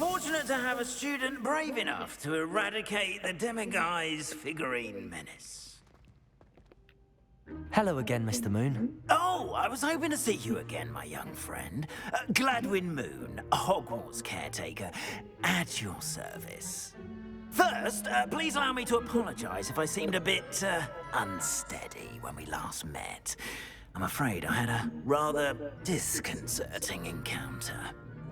fortunate to have a student brave enough to eradicate the demiguise figurine menace. Hello again, Mr. Moon. Oh, I was hoping to see you again, my young friend. Gladwin Moon, Hogwarts caretaker, at your service. First, please allow me to apologize if I seemed a bit unsteady when we last met. I'm afraid I had a rather disconcerting encounter.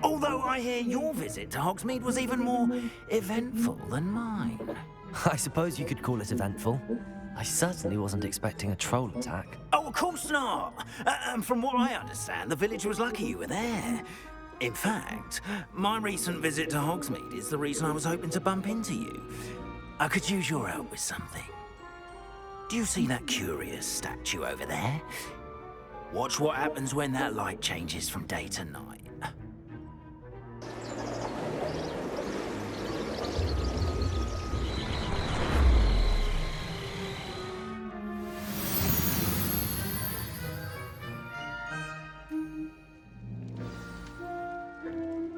Although I hear your visit to Hogsmeade was even more eventful than mine. I suppose you could call it eventful. I certainly wasn't expecting a troll attack. Oh, of course not. From what I understand, the village was lucky you were there. In fact, my recent visit to Hogsmeade is the reason I was hoping to bump into you. I could use your help with something. Do you see that curious statue over there? Watch what happens when that light changes from day to night.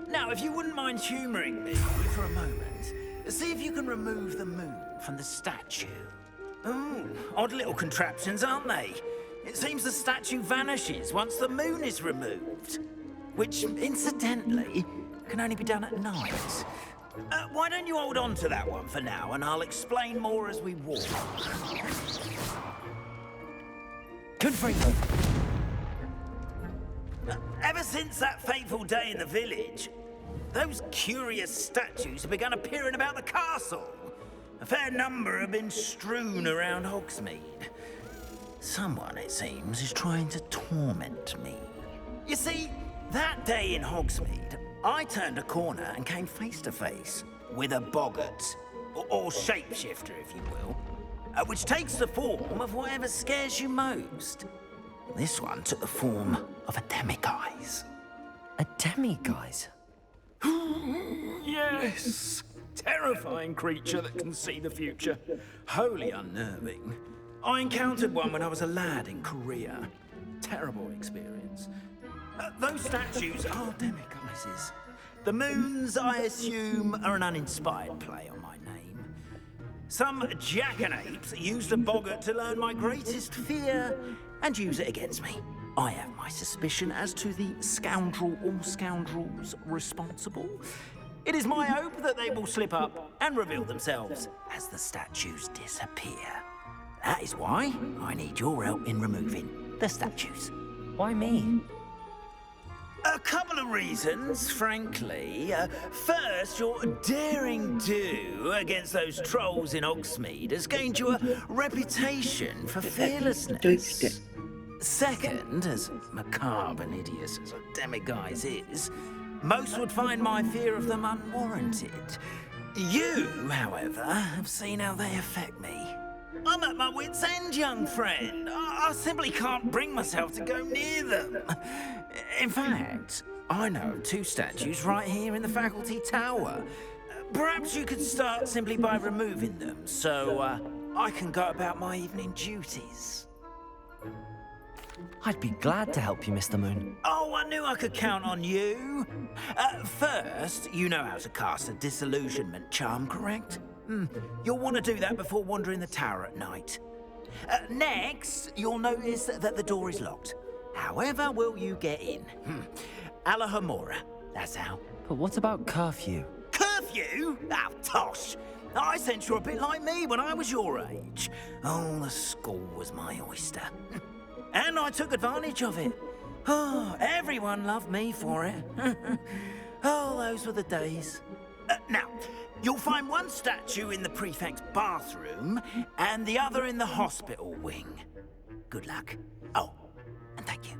Now, if you wouldn't mind humouring me for a moment, see if you can remove the moon from the statue. Oh, odd little contraptions, aren't they? It seems the statue vanishes once the moon is removed. Which, incidentally, can only be done at night. Why don't you hold on to that one for now, and I'll explain more as we walk. Good for you. Ever since that fateful day in the village, those curious statues have begun appearing about the castle. A fair number have been strewn around Hogsmeade. Someone, it seems, is trying to torment me. You see, that day in Hogsmeade, I turned a corner and came face to face with a boggart, or shapeshifter, if you will, which takes the form of whatever scares you most. This one took the form of a demiguise. A demiguise? Yes. Terrifying creature that can see the future. Wholly unnerving. I encountered one when I was a lad in Korea. Terrible experience. Those statues are demiguises. The moons, I assume, are an uninspired play on my name. Some jackanapes used a boggart to learn my greatest fear and use it against me. I have my suspicion as to the scoundrel or scoundrels responsible. It is my hope that they will slip up and reveal themselves as the statues disappear. That is why I need your help in removing the statues. Why me? A couple of reasons, frankly. First, your daring do against those trolls in Hogsmeade has gained you a reputation for fearlessness. Second, as macabre and hideous as a demiguise is, most would find my fear of them unwarranted. You, however, have seen how they affect me. I'm at my wit's end, young friend. I simply can't bring myself to go near them. In fact, I know of two statues right here in the faculty tower. Perhaps you could start simply by removing them, so I can go about my evening duties. I'd be glad to help you, Mr. Moon. Oh, I knew I could count on you. First, you know how to cast a disillusionment charm, correct? You'll want to do that before wandering the tower at night. Next, you'll notice that the door is locked. However will you get in? Alahomora, that's how. But what about curfew? Curfew? Oh, tosh. I sense you're a bit like me when I was your age. Oh, the school was my oyster. And I took advantage of it. Oh, everyone loved me for it. Oh, those were the days. Now, you'll find one statue in the prefect's bathroom and the other in the hospital wing. Good luck. Oh, and thank you.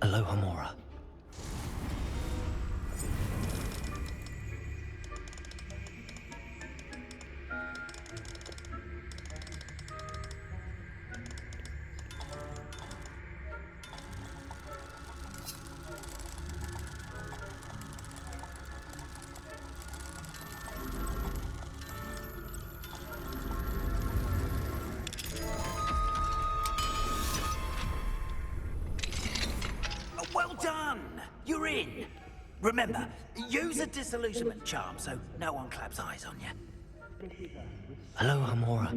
Alohomora. Well done! You're in. Remember, use a disillusionment charm so no one claps eyes on you. Aloha, Mora.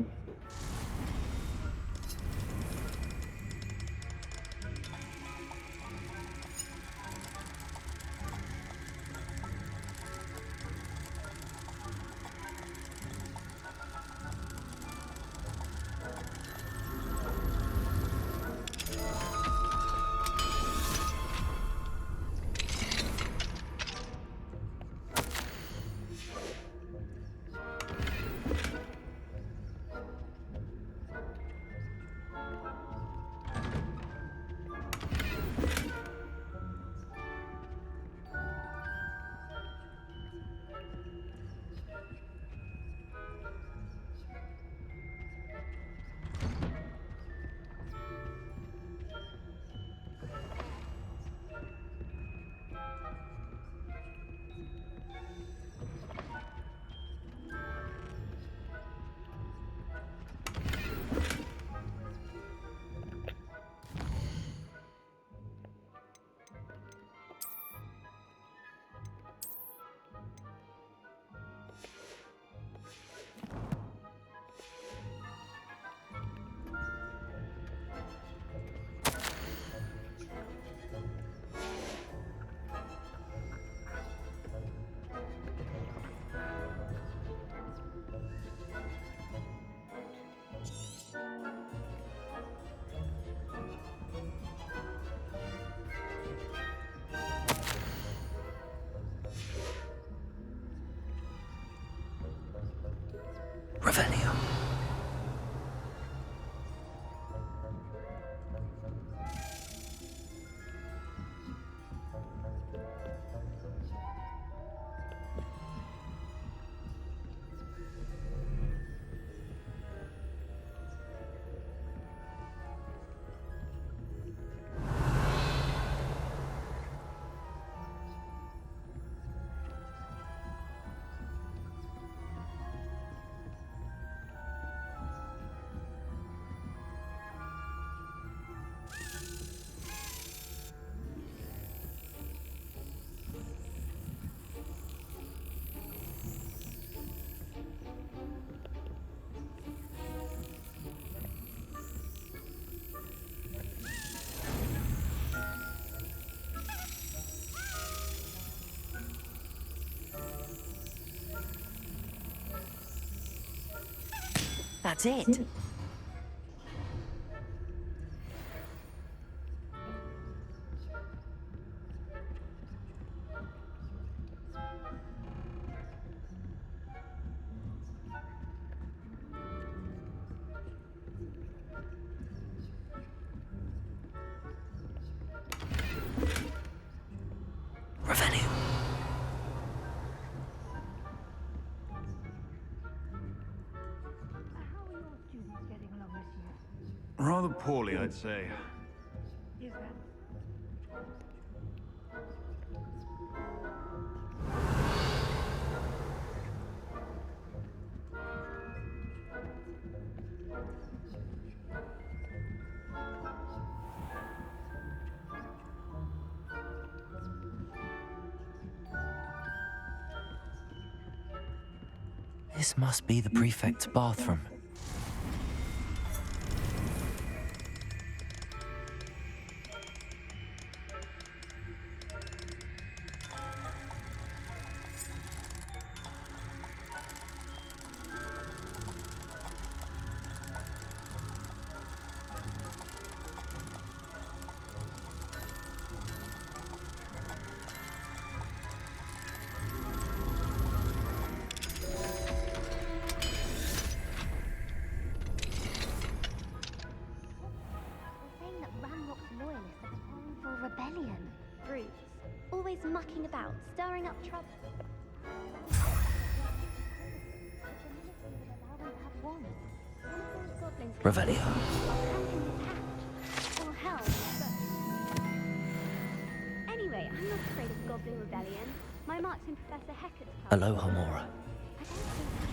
Revelio. That's it. Revelio. Rather poorly, I'd say. Is that This must be the prefect's bathroom. Rebellion. Brutes. Always mucking about, stirring up trouble. Revelio. Or hell. Anyway, I'm not afraid of Goblin Rebellion. My mark's in Professor Hecat's class. Aloha, Mora. I don't think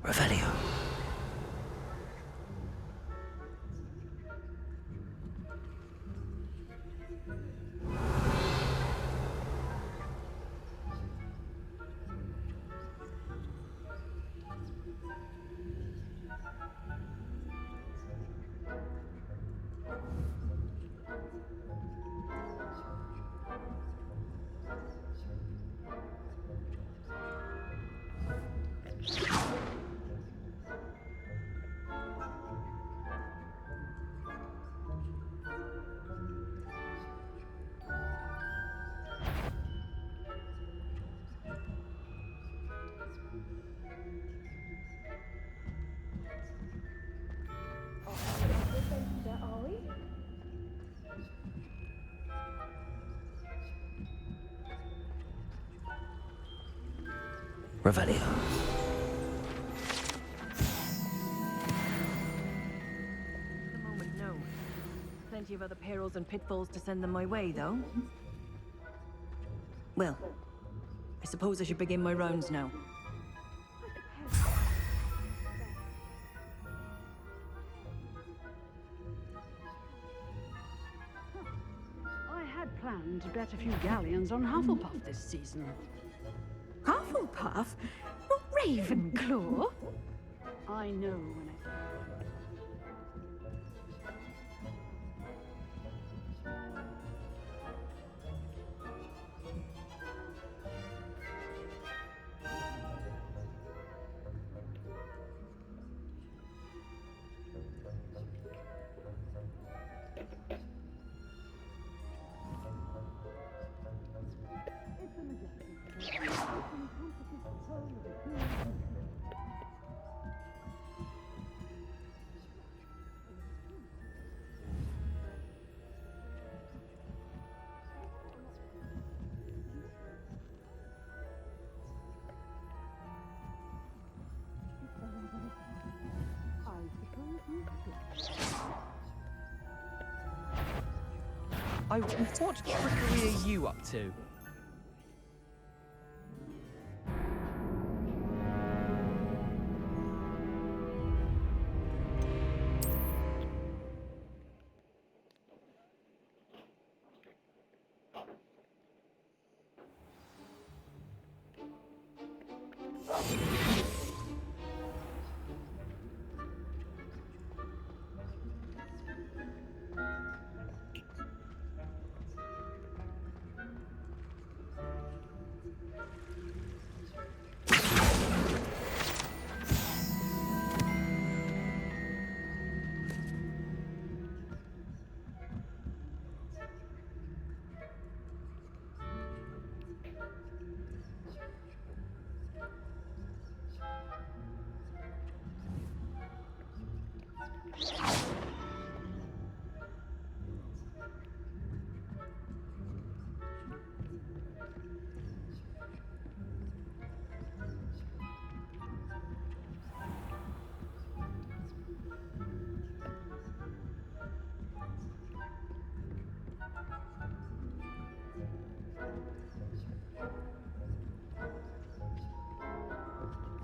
Revelio. Revelio. At the moment, no. Plenty of other perils and pitfalls to send them my way, though. Well, I suppose I should begin my rounds now. I had planned to bet a few galleons on Hufflepuff this season. Hufflepuff? Not Ravenclaw? I know when I... What trickery are you up to?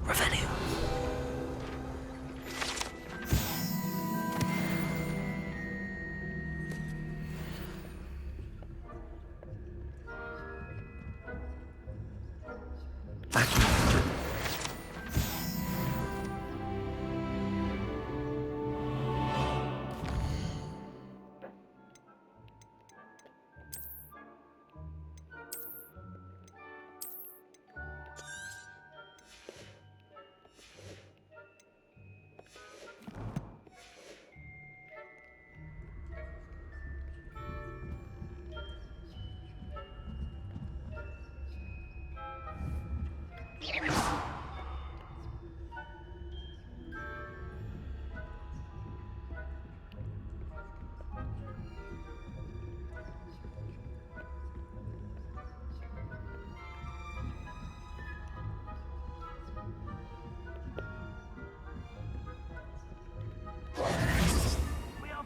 Revelio.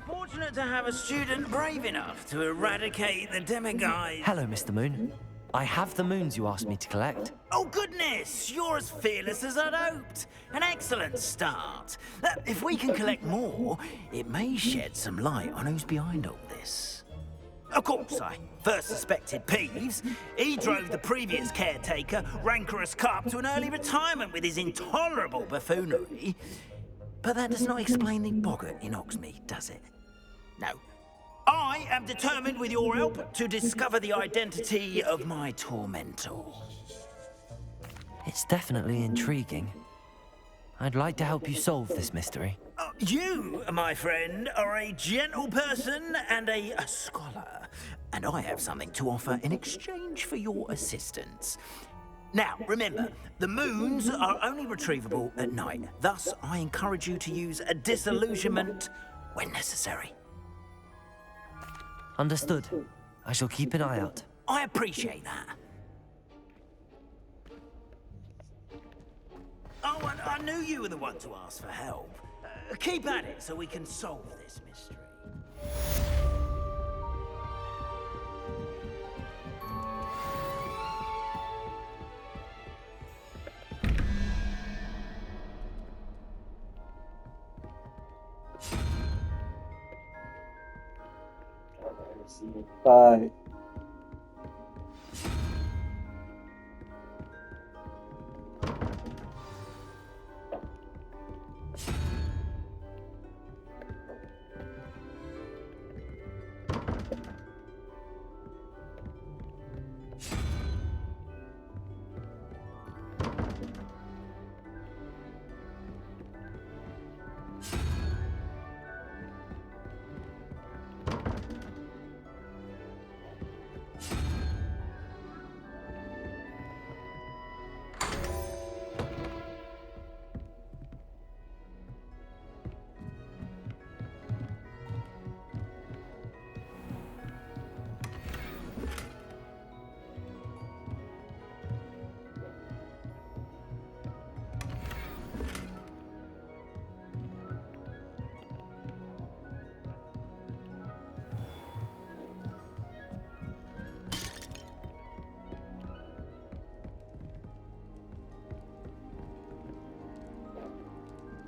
Fortunate to have a student brave enough to eradicate the demiguise. Hello, Mr. Moon. I have the moons you asked me to collect. Oh, goodness! You're as fearless as I'd hoped. An excellent start. If we can collect more, it may shed some light on who's behind all this. Of course, I first suspected Peeves. He drove the previous caretaker, Rancorous Carp, to an early retirement with his intolerable buffoonery. But that does not explain the boggart in Hogsmeade, does it? No. I am determined, with your help, to discover the identity of my tormentor. It's definitely intriguing. I'd like to help you solve this mystery. You, my friend, are a gentle person and a scholar, and I have something to offer in exchange for your assistance. Now, remember, the moons are only retrievable at night. Thus, I encourage you to use a disillusionment when necessary. Understood. I shall keep an eye out. I appreciate that. Oh, and I knew you were the one to ask for help. Keep at it so we can solve this mystery. Bye.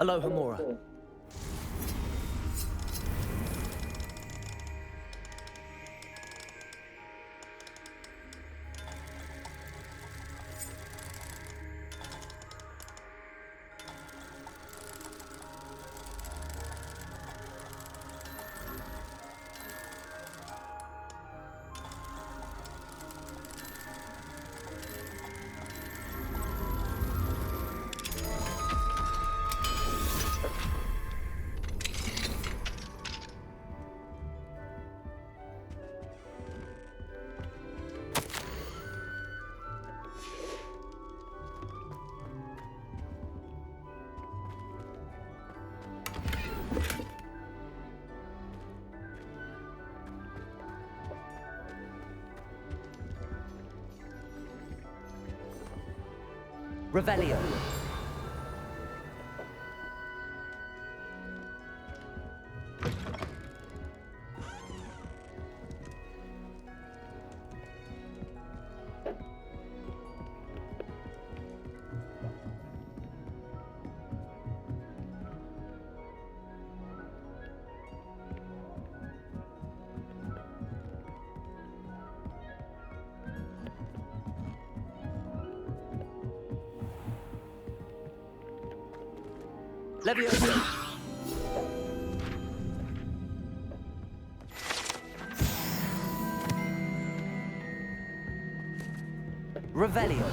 Aloha, Mora. Revelio. Leviosa. Revelio.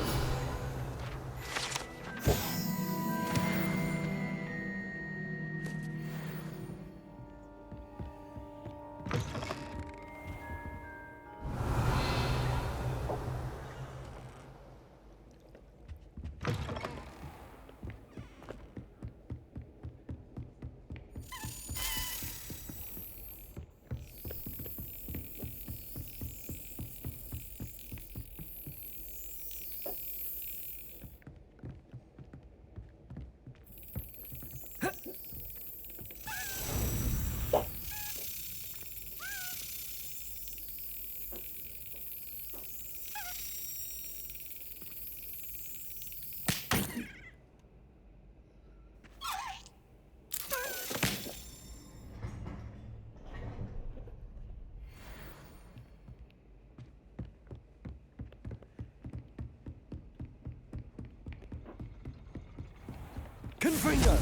Fringo!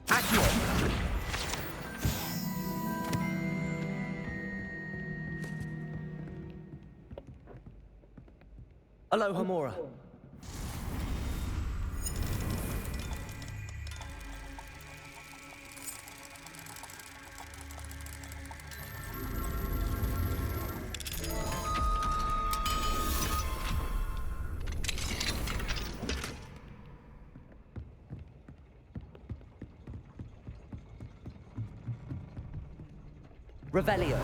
Accio! Aloha Mora. Revelio.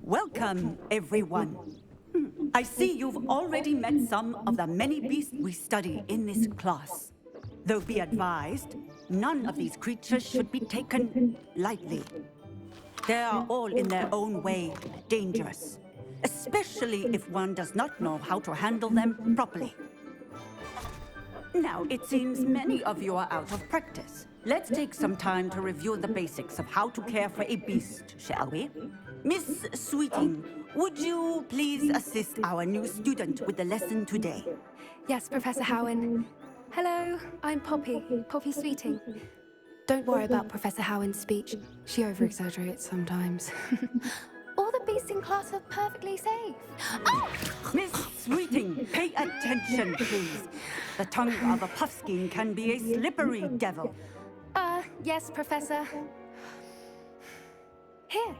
Welcome, everyone. I see you've already met some of the many beasts we study in this class. Though be advised, none of these creatures should be taken lightly. They are all in their own way dangerous, especially if one does not know how to handle them properly. Now, it seems many of you are out of practice. Let's take some time to review the basics of how to care for a beast, shall we? Miss Sweeting, would you please assist our new student with the lesson today? Yes, Professor Howen. Hello, I'm Poppy Sweeting. Don't worry about Professor Howen's speech. She over-exaggerates sometimes. All the beasts in class are perfectly safe. Oh! Miss Sweeting, pay attention, please. The tongue of a puffskein can be a slippery devil. Yes, Professor. Here,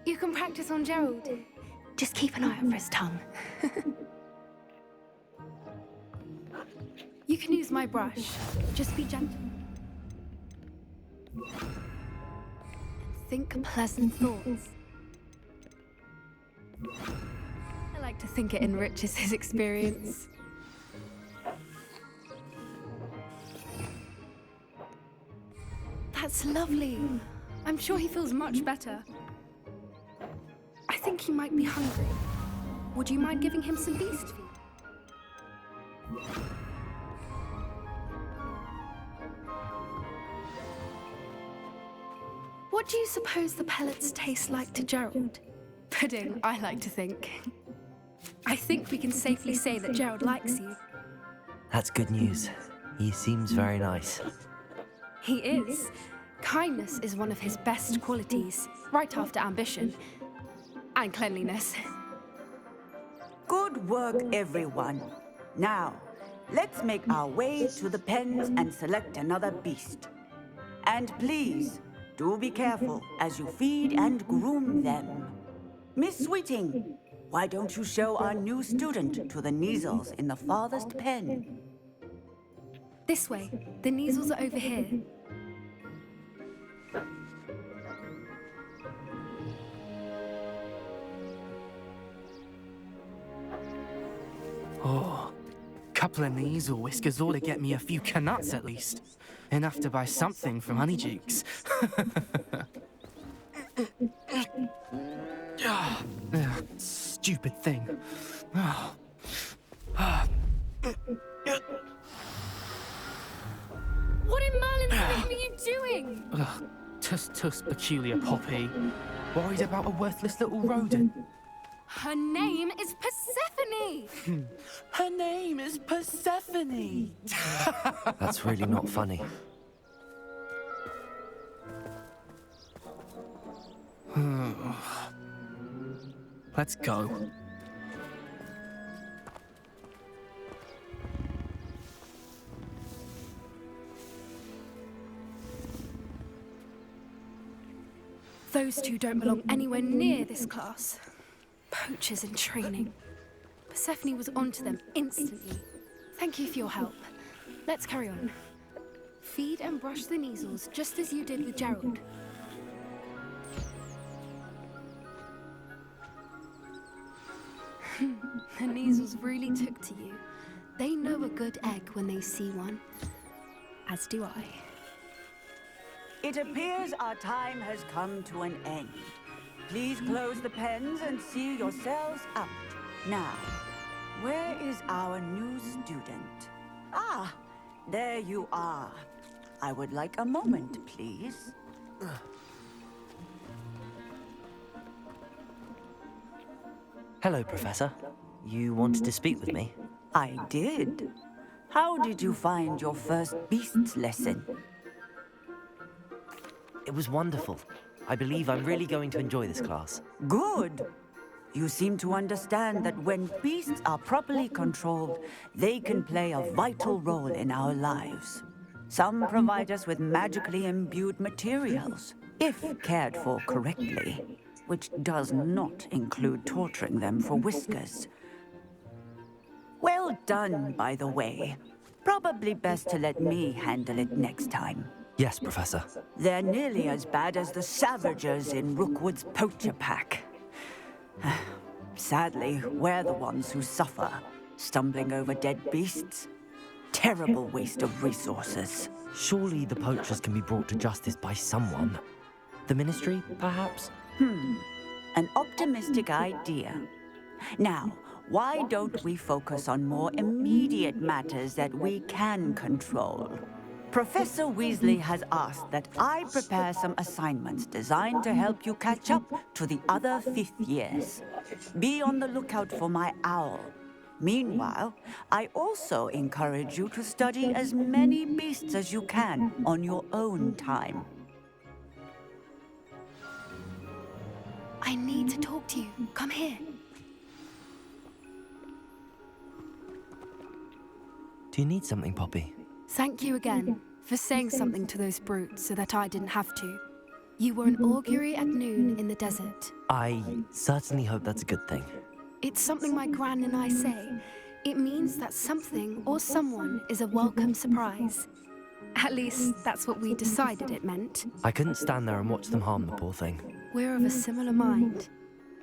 you can practice on Gerald. Just keep an eye out for his tongue. You can use my brush. Just be gentle. Think pleasant thoughts. I like to think it enriches his experience. That's lovely. I'm sure he feels much better. I think he might be hungry. Would you mind giving him some beast feed? What do you suppose the pellets taste like to Gerald? Pudding, I like to think. I think we can safely say that Gerald likes you. That's good news. He seems very nice. He is. Kindness is one of his best qualities, right after ambition. And cleanliness. Good work, everyone. Now, let's make our way to the pens and select another beast. And please, do be careful as you feed and groom them. Miss Sweeting, why don't you show our new student to the Neasels in the farthest pen? This way. The Neasels are over here. Oh, couple of Neasel whiskers ought to get me a few canuts at least. Enough to buy something from Honeydukes. Stupid thing. What in Merlin's name are you doing? Tuss, peculiar Poppy. Worried about a worthless little rodent. Her name is Persephone! Her name is Persephone! That's really not funny. Let's go. Those two don't belong anywhere near this class. Poachers in training. Persephone was onto them instantly. Thank you for your help. Let's carry on. Feed and brush the Neasels just as you did with Gerald. The Neasels really took to you. They know a good egg when they see one. As do I. It appears our time has come to an end. Please close the pens and see yourselves out. Now, where is our new student? Ah, there you are. I would like a moment, please. Hello, Professor. You wanted to speak with me? I did. How did you find your first beasts lesson? It was wonderful. I believe I'm really going to enjoy this class. Good. You seem to understand that when beasts are properly controlled, they can play a vital role in our lives. Some provide us with magically imbued materials, if cared for correctly, which does not include torturing them for whiskers. Well done, by the way. Probably best to let me handle it next time. Yes, Professor. They're nearly as bad as the Savagers in Rookwood's poacher pack. Sadly, we're the ones who suffer, stumbling over dead beasts. Terrible waste of resources. Surely the poachers can be brought to justice by someone. The Ministry, perhaps? An optimistic idea. Now, why don't we focus on more immediate matters that we can control? Professor Weasley has asked that I prepare some assignments designed to help you catch up to the other 5th years. Be on the lookout for my owl. Meanwhile, I also encourage you to study as many beasts as you can on your own time. I need to talk to you. Come here. Do you need something, Poppy? Thank you again for saying something to those brutes so that I didn't have to. You were an augury at noon in the desert. I certainly hope that's a good thing. It's something my gran and I say. It means that something or someone is a welcome surprise. At least, that's what we decided it meant. I couldn't stand there and watch them harm the poor thing. We're of a similar mind.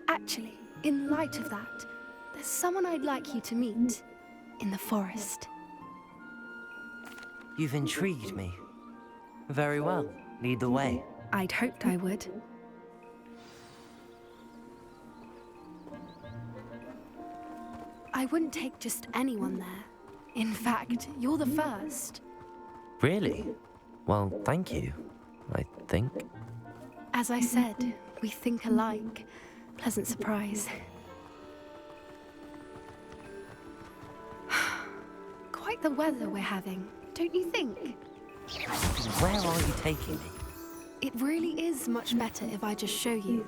Actually, in light of that, there's someone I'd like you to meet in the forest. You've intrigued me. Very well. Lead the way. I'd hoped I would. I wouldn't take just anyone there. In fact, you're the first. Really? Well, thank you, I think. As I said, we think alike. Pleasant surprise. Quite the weather we're having, don't you think? Where are you taking me? It really is much better if I just show you.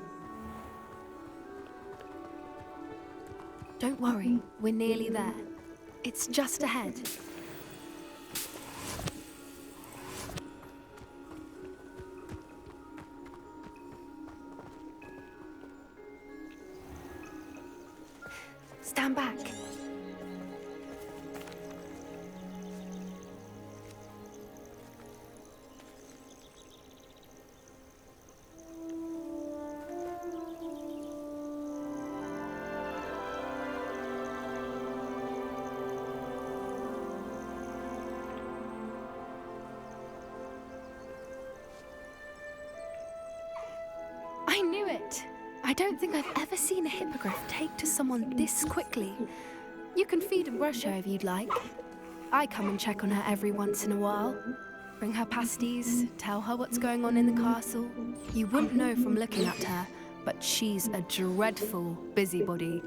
Don't worry, we're nearly there. It's just ahead. Stand back. I knew it. I don't think I've ever seen a hippogriff take to someone this quickly. You can feed and brush her if you'd like. I come and check on her every once in a while. Bring her pasties, tell her what's going on in the castle. You wouldn't know from looking at her, but she's a dreadful busybody.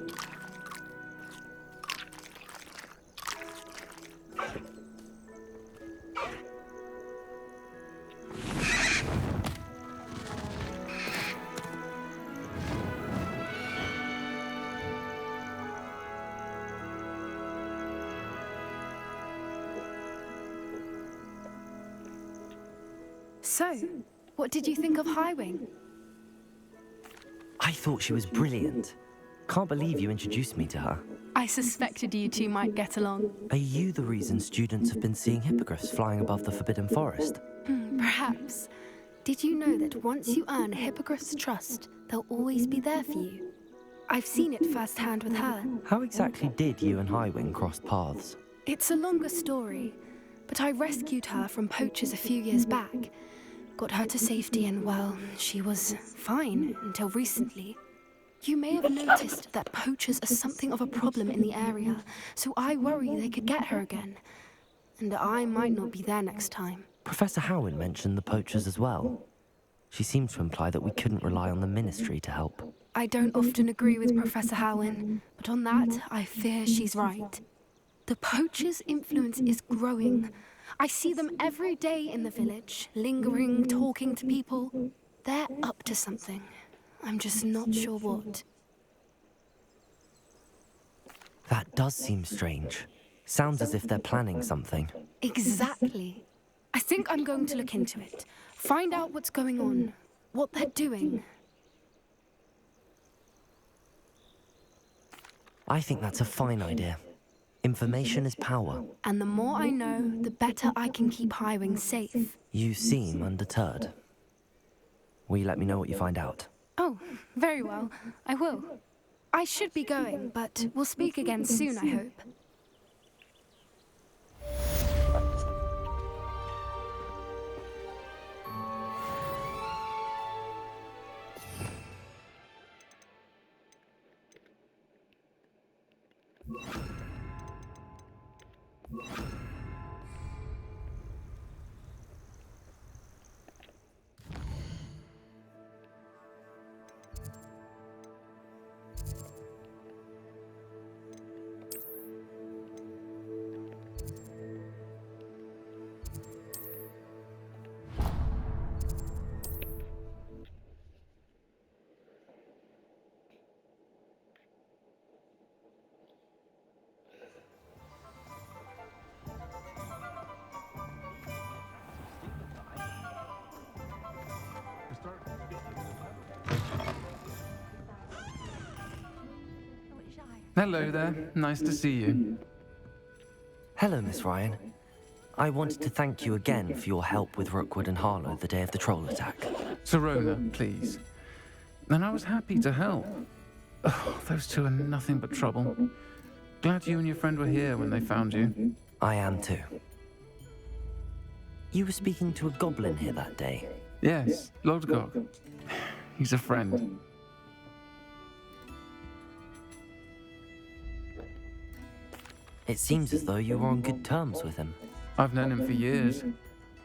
So, what did you think of Highwing? I thought she was brilliant. Can't believe you introduced me to her. I suspected you two might get along. Are you the reason students have been seeing hippogriffs flying above the Forbidden Forest? Perhaps. Did you know that once you earn a hippogriff's trust, they'll always be there for you? I've seen it firsthand with her. How exactly did you and Highwing cross paths? It's a longer story, but I rescued her from poachers a few years back. Got her to safety and, well, she was fine until recently. You may have noticed that poachers are something of a problem in the area, so I worry they could get her again. And I might not be there next time. Professor Howin mentioned the poachers as well. She seemed to imply that we couldn't rely on the Ministry to help. I don't often agree with Professor Howin, but on that, I fear she's right. The poachers' influence is growing. I see them every day in the village, lingering, talking to people. They're up to something. I'm just not sure what. That does seem strange. Sounds as if they're planning something. Exactly. I think I'm going to look into it. Find out what's going on, what they're doing. I think that's a fine idea. Information is power. And the more I know, the better I can keep Highwing safe. You seem undeterred. Will you let me know what you find out? Oh, very well. I will. I should be going, but we'll speak again soon, I hope. Hello there. Nice to see you. Hello, Miss Ryan. I wanted to thank you again for your help with Rookwood and Harlow the day of the troll attack. Serona, please. And I was happy to help. Oh, those two are nothing but trouble. Glad you and your friend were here when they found you. I am too. You were speaking to a goblin here that day. Yes, Lodgok. He's a friend. It seems as though you were on good terms with him. I've known him for years.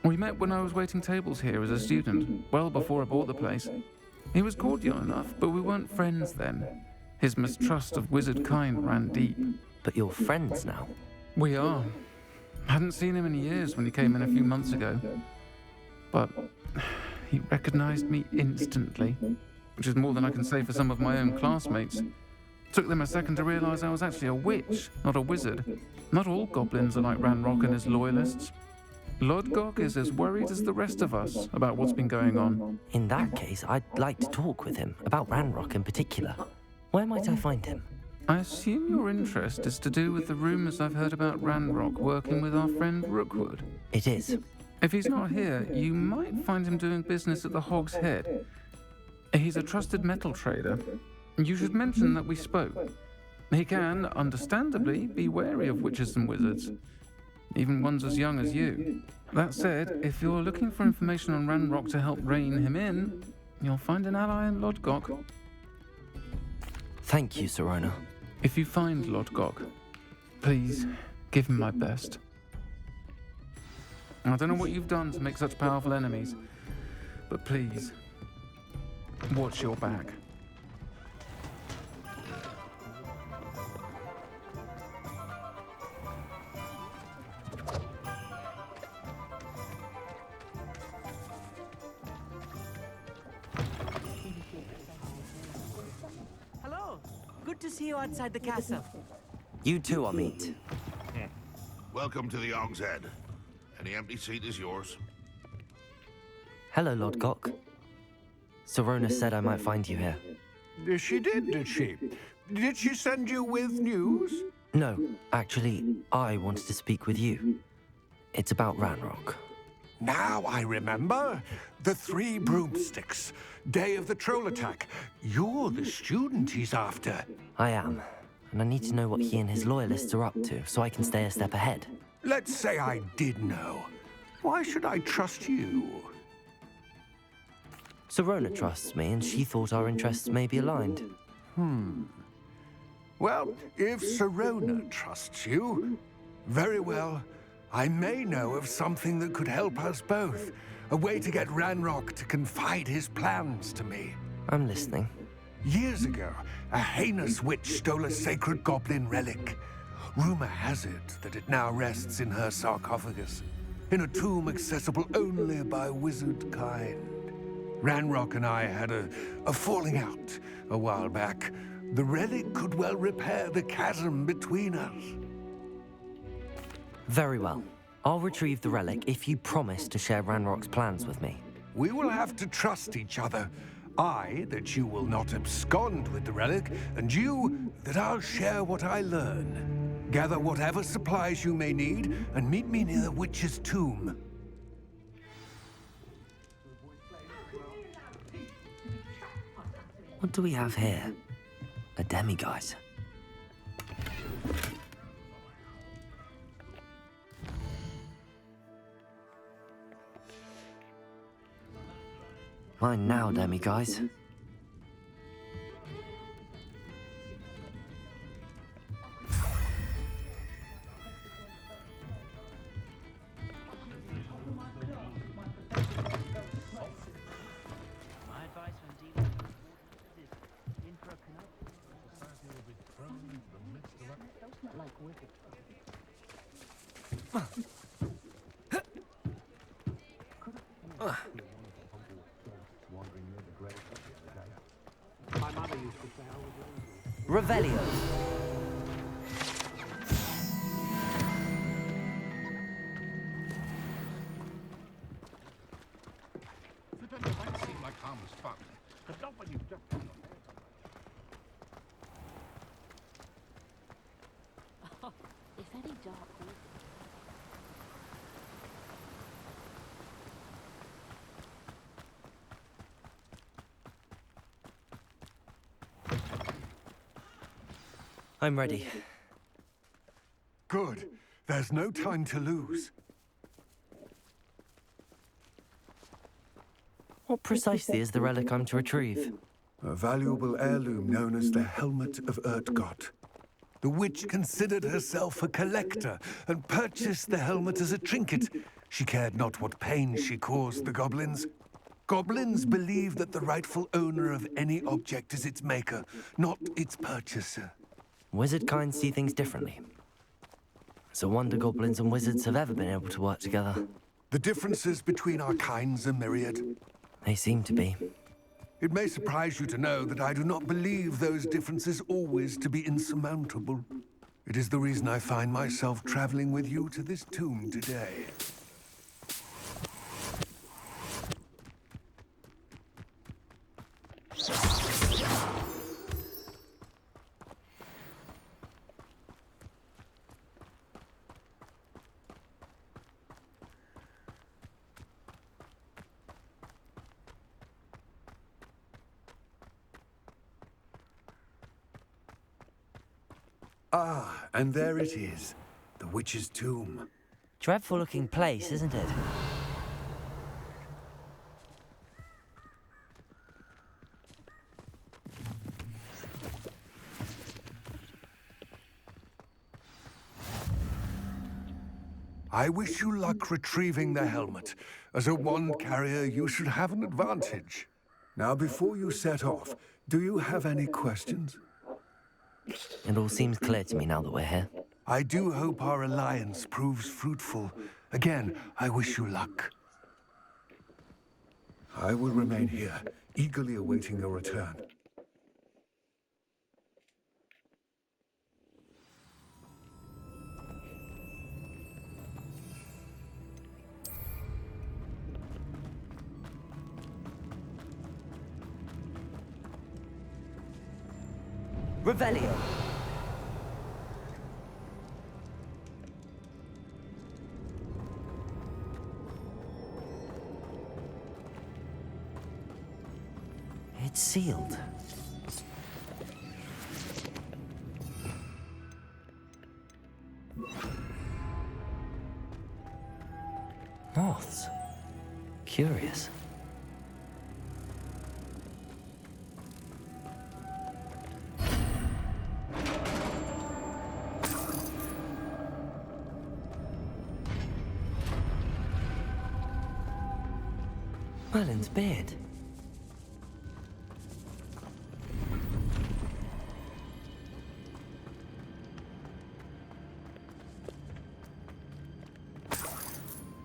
We met when I was waiting tables here as a student, well before I bought the place. He was cordial enough, but we weren't friends then. His mistrust of wizard kind ran deep. But you're friends now? We are. Hadn't seen him in years when he came in a few months ago. But he recognized me instantly, which is more than I can say for some of my own classmates. Took them a second to realize I was actually a witch, not a wizard. Not all goblins are like Ranrock and his loyalists. Lodgok is as worried as the rest of us about what's been going on. In that case, I'd like to talk with him, about Ranrock in particular. Where might I find him? I assume your interest is to do with the rumors I've heard about Ranrock working with our friend Rookwood. It is. If he's not here, you might find him doing business at the Hog's Head. He's a trusted metal trader. You should mention that we spoke. He can, understandably, be wary of witches and wizards, even ones as young as you. That said, if you're looking for information on Ranrock to help rein him in, you'll find an ally in Lodgok. Thank you, Serona. If you find Lodgok, please give him my best. I don't know what you've done to make such powerful enemies, but please, watch your back. Hello. Good to see you outside the castle. You too, Amit. Welcome to the Hog's Head. Any empty seat is yours. Hello, Lodgok. Serona said I might find you here. She did she? Did she send you with news? No, actually, I wanted to speak with you. It's about Ranrock. Now I remember. The 3 broomsticks. Day of the troll attack. You're the student he's after. I am, and I need to know what he and his loyalists are up to, so I can stay a step ahead. Let's say I did know. Why should I trust you? Serona trusts me, and she thought our interests may be aligned. Well, if Serona trusts you, very well. I may know of something that could help us both. A way to get Ranrock to confide his plans to me. I'm listening. Years ago, a heinous witch stole a sacred goblin relic. Rumor has it that it now rests in her sarcophagus, in a tomb accessible only by wizard kind. Ranrock and I had a falling out a while back. The relic could well repair the chasm between us. Very well. I'll retrieve the relic if you promise to share Ranrock's plans with me. We will have to trust each other. I, that you will not abscond with the relic, and you, that I'll share what I learn. Gather whatever supplies you may need, and meet me near the witch's tomb. What do we have here? A demiguise. Mine now, demiguise. Revelio. Flippin', it might seem like harmless fun, but not when you've just... It's very dark. I'm ready. Good. There's no time to lose. What precisely is the relic I'm to retrieve? A valuable heirloom known as the Helmet of Urtgot. The witch considered herself a collector and purchased the helmet as a trinket. She cared not what pain she caused the goblins. Goblins believe that the rightful owner of any object is its maker, not its purchaser. Wizard kind see things differently. It's a wonder goblins and wizards have ever been able to work together. The differences between our kinds are myriad. They seem to be. It may surprise you to know that I do not believe those differences always to be insurmountable. It is the reason I find myself traveling with you to this tomb today. Ah, and there it is, the witch's tomb. Dreadful looking place, isn't it? I wish you luck retrieving the helmet. As a wand carrier, you should have an advantage. Now, before you set off, do you have any questions? It all seems clear to me now that we're here. I do hope our alliance proves fruitful. Again, I wish you luck. I will remain here, eagerly awaiting your return. Revelio. It's sealed. Moths. Curious. Merlin's beard.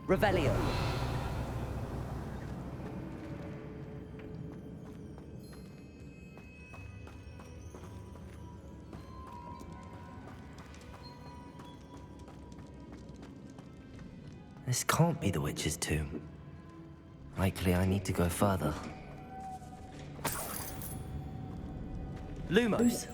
Revelio. This can't be the witch's tomb. Likely I need to go further. Lumos.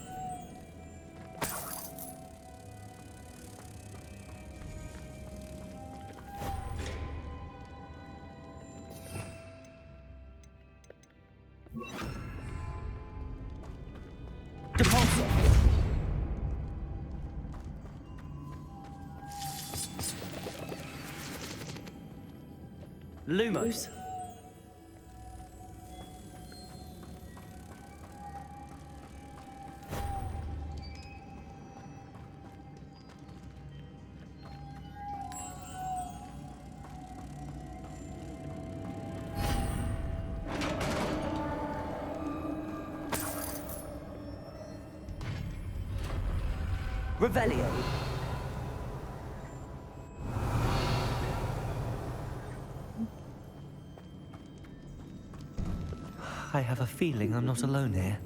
Lumos. Revelio. I have a feeling I'm not alone here.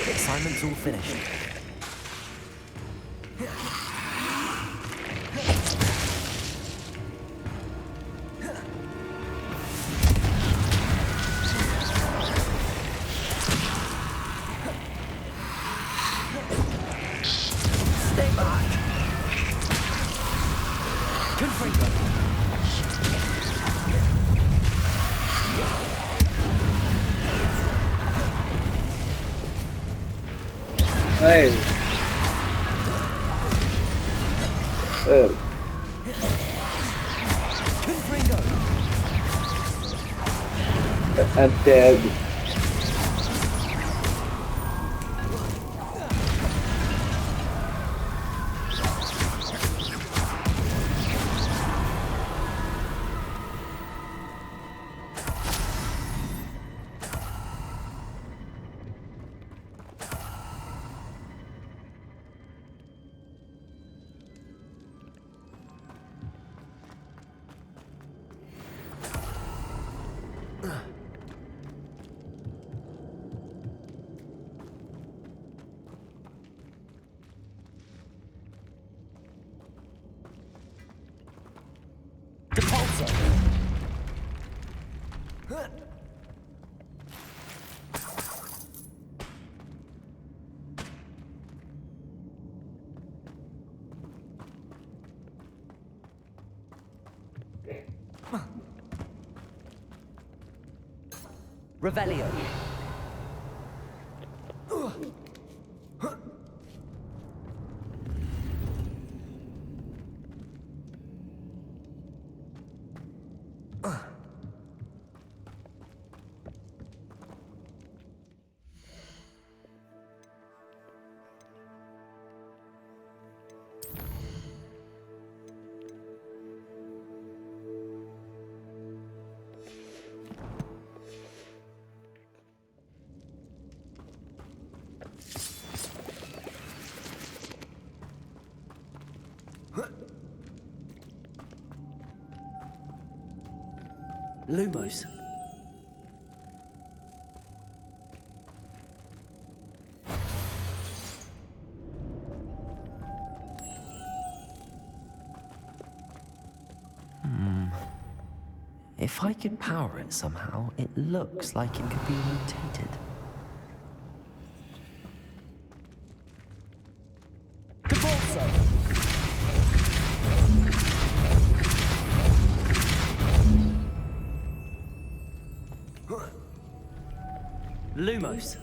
Assignment's all finished. Stay back! Confringo! Hey. I'm dead. Revelio. Lumos. If I could power it somehow, it looks like it could be rotated. Lumos.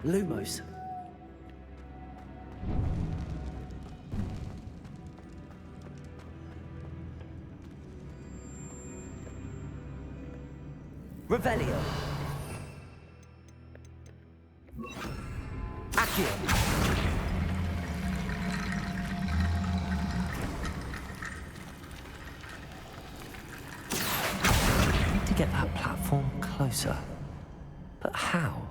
Lumos. Revelio. Accio. I need to get that platform closer. But how?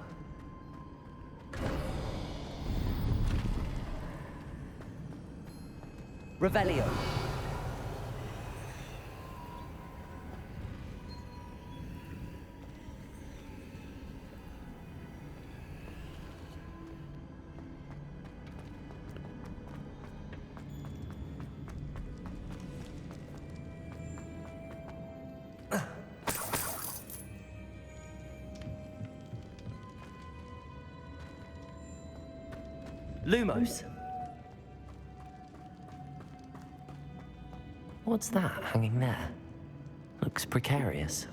Revelio. Lumos. What's that hanging there? Looks precarious.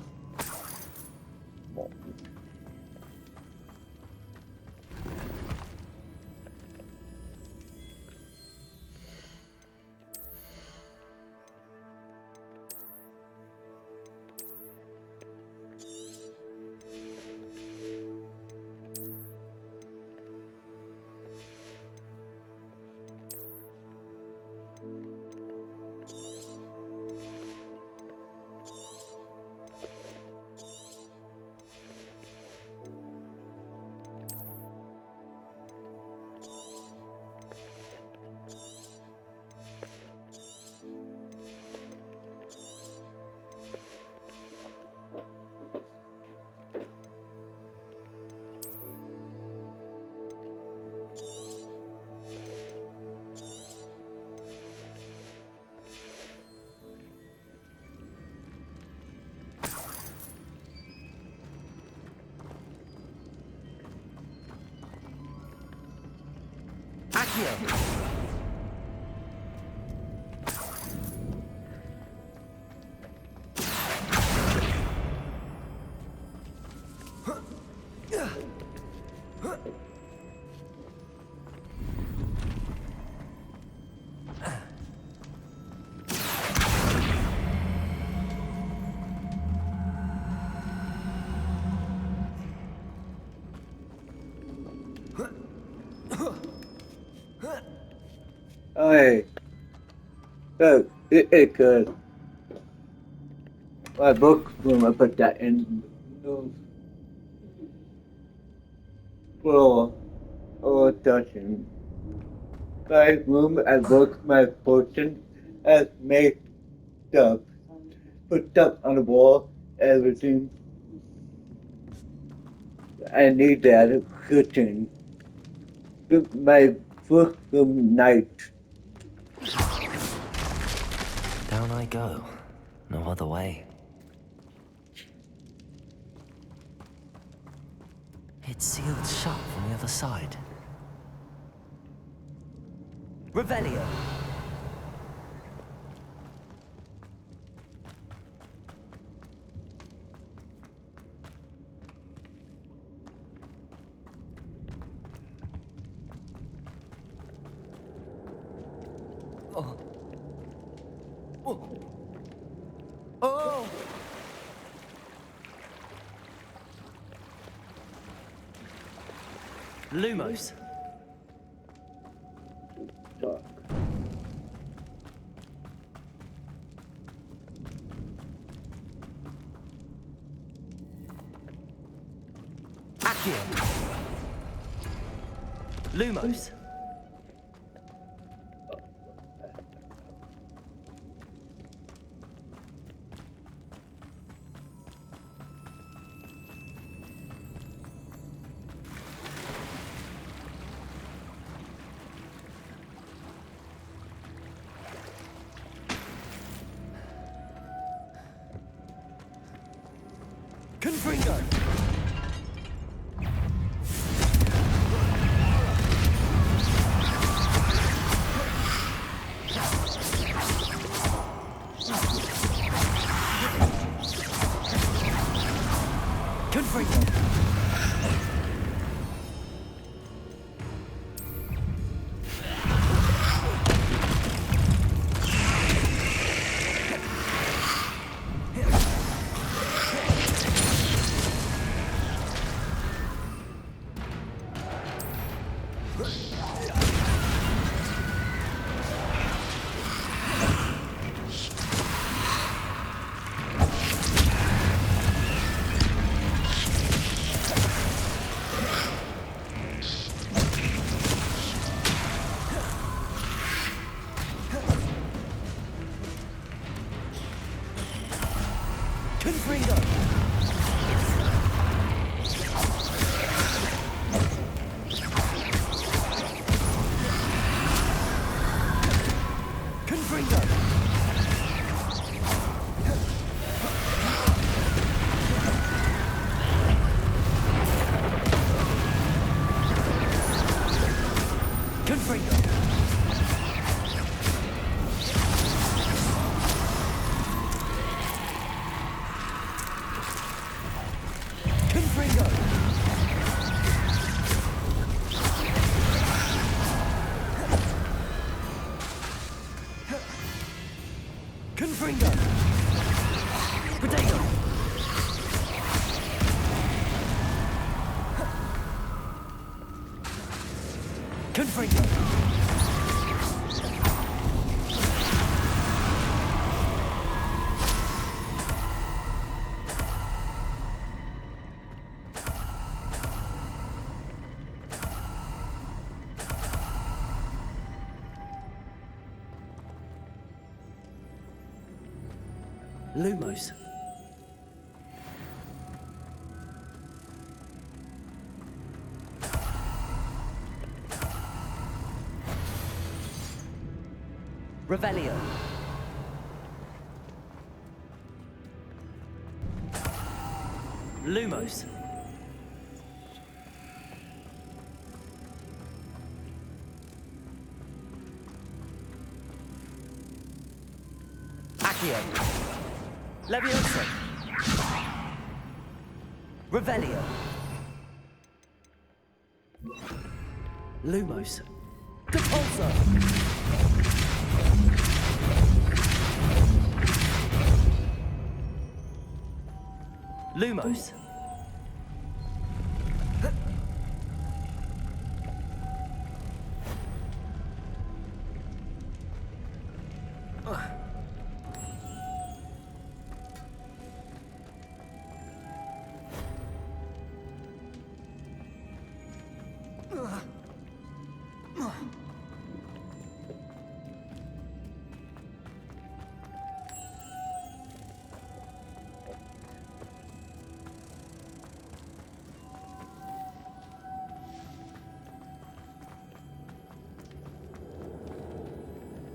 Accio. Hey, look, it could. My book room, I put that in for touching. My room, I book my potion, I make stuff, put stuff on the wall, everything. I need that cushion. My first night. Down I go. No other way. It's sealed shut from the other side. Revelio. Oh. Oh. Oh. Lumos. Dark. Accio. Lumos. Confringo. Confringo. Confringo. Confringo. Confringo. Confringo. Confringo. Potato. Confringo. Lumos. Revelio. Lumos. Accio. Leviosa. Revelio. Lumos. Depulso. Lumos.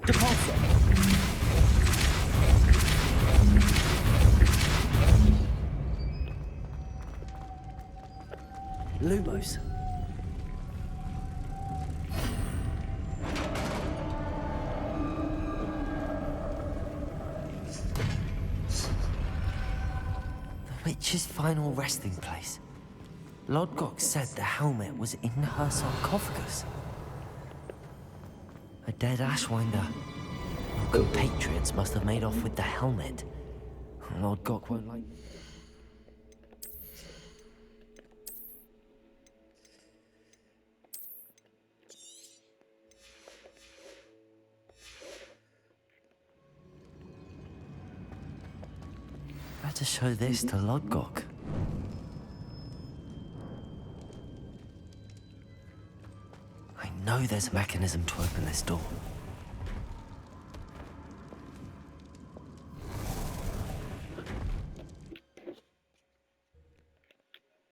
Deposit. Lumos. The witch's final resting place. Lodgok said the helmet was in her sarcophagus. A dead Ashwinder. Her compatriots must have made off with the helmet. Lodgok won't like... Better show this to Lodgok. I know there's a mechanism to open this door.